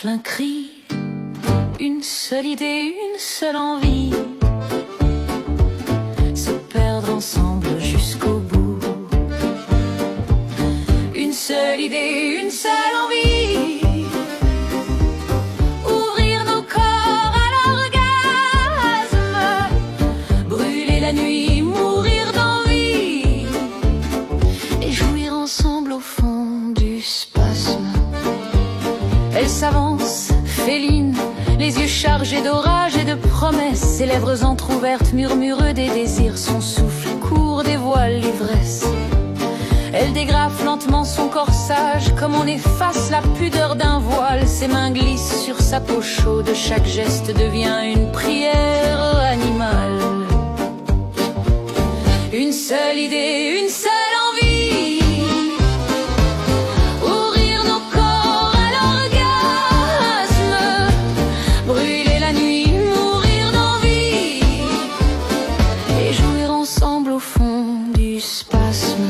rafle un cri, une seule idée, une seule envie, se perdre ensemble jusqu'au bout. Une seule idée, une seule envie, ouvrir nos corps à l'orgasme, brûler la nuit, mourir d'envie, et jouir ensemble au fond du spasme. Elle s'avance, féline, les yeux chargés d'orage et de promesses, ses lèvres entr'ouvertes murmurent des désirs, son souffle court dévoile l'ivresse. Elle dégrafe lentement son corsage, comme on efface la pudeur d'un voile. Ses mains glissent sur sa peau chaude, chaque geste devient une prière animale. Une seule idée, une seule envie, ouvrir nos corps à l'orgasme, brûler la nuit, mourir d'envie, et jouir ensemble au fond du spasme.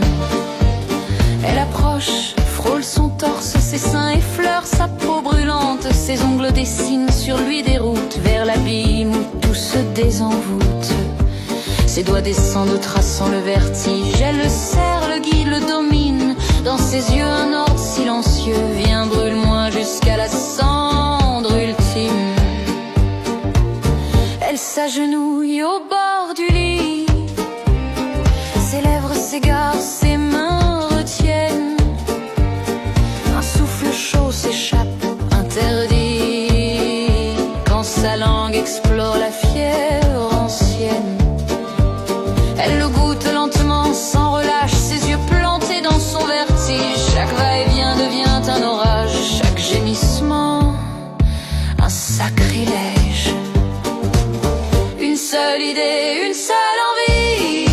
Elle approche, frôle son torse, ses seins effleurent sa peau brûlante, ses ongles dessinent sur lui des routes vers l'abîme où tout se désenvoûte. Ses doigts descendent traçant le vertige, elle le serre, le guide, le domine. Dans ses yeux un ordre silencieux, viens brûle-moi jusqu'à la cendre ultime. Elle s'agenouille au bord du lit, ses lèvres s'égarent, ses mains retiennent. Un souffle chaud s'échappe, interdit, quand sa langue explore la fièvre ancienne. Elle le goûte lentement, sans relâche, ses yeux plantés dans son vertige. Chaque va-et-vient devient un orage, chaque gémissement un sacrilège. Une seule idée, une seule envie,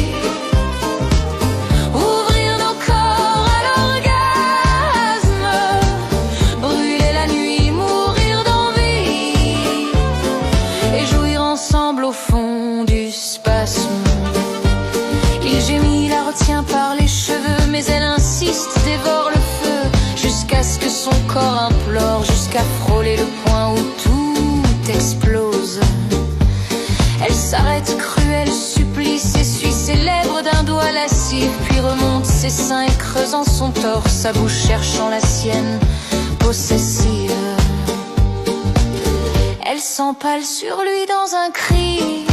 ouvrir nos corps à l'orgasme, brûler la nuit, mourir d'envie, et jouir ensemble au fond du spasme. Il gémit, la retient par les cheveux, mais elle insiste, dévore le feu, jusqu'à ce que son corps implore, jusqu'à frôler le point où tout explose. Elle s'arrête, cruelle, supplie, s'essuie ses lèvres d'un doigt lascif, puis remonte ses seins et creusant son torse, sa bouche cherchant la sienne, possessive. Elle s'empale sur lui dans un cri,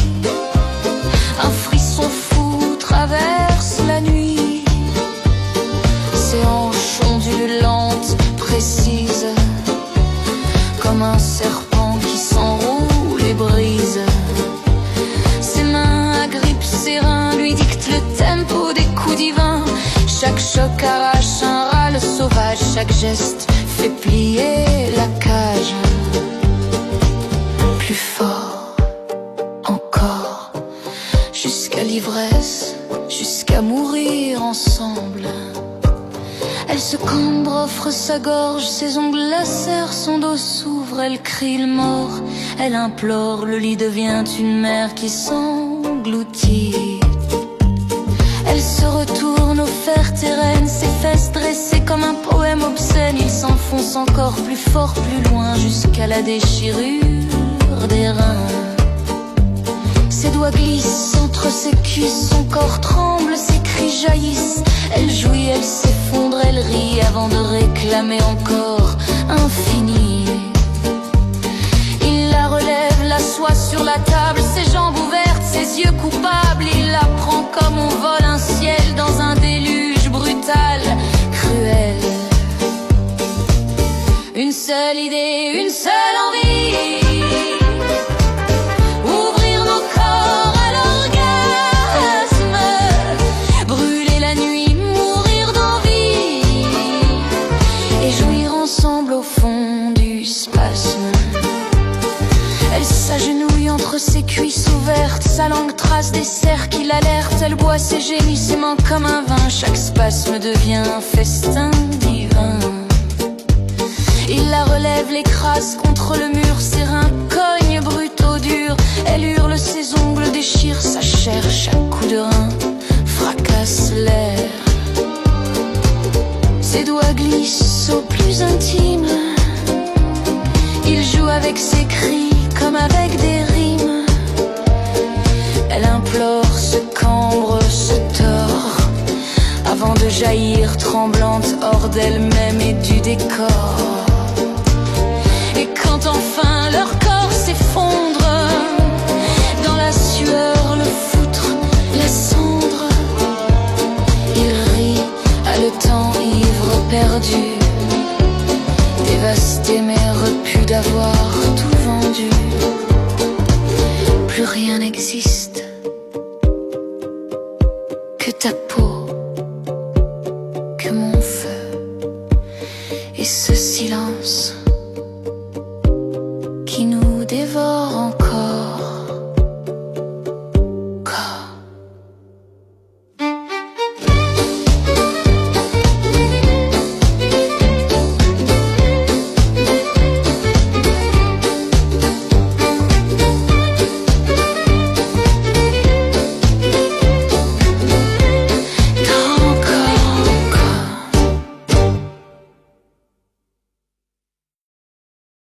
un frisson fou traverse la nuit. Ses hanches ondulantes, précises, comme un serpent qui s'enroule et brise. Ses mains agrippent ses reins, lui dictent le tempo des coups divins. Chaque choc arrache un râle sauvage, chaque geste fait plier la cage. Plus fort, encore, jusqu'à l'ivresse, jusqu'à mourir ensemble. Elle se cambre, offre sa gorge, ses ongles lacèrent, son dos s'ouvre, elle crie le mort, elle implore, le lit devient une mer qui s'engloutit. Elle se retourne, offerte et reine, ses fesses dressées comme un poème obscène. Il s'enfonce encore plus fort, plus loin, jusqu'à la déchirure des reins. Ses doigts glissent entre ses cuisses, son corps tremble, ses cris jaillissent. Elle jouit, elle s'effondre, elle rit avant de réclamer encore infini. Il la relève, l'assoit sur la table, ses jambes ouvertes, ses yeux coupables. Il la prend comme on vole un ciel dans un déluge brutal, cruel. Une seule idée, une seule envie, ouvrir nos corps à l'orgasme, brûler la nuit, mourir d'envie, et jouir ensemble au fond du spasme. Elle s'agenouille entre ses cuisses ouvertes, sa langue trace des cercles qui l'alertent. Elle boit ses gémissements comme un vin, chaque spasme devient un festin divin. Il la relève, l'écrase contre le mur, ses reins cognent brutaux durs. Elle hurle, ses ongles déchirent sa chair, chaque coup de rein fracasse l'air. Ses doigts glissent au plus intime, avec des rimes. Elle implore, se cambre, se tord, avant de jaillir tremblante hors d'elle-même et du décor. Et quand enfin leur corps s'effondre, dans la sueur, le foutre, la cendre, il rit, haletant, ivre, perdu, dévasté mais repu d'avoir tout vendu. Plus rien n'existe que ta peau, que mon feu et ce silence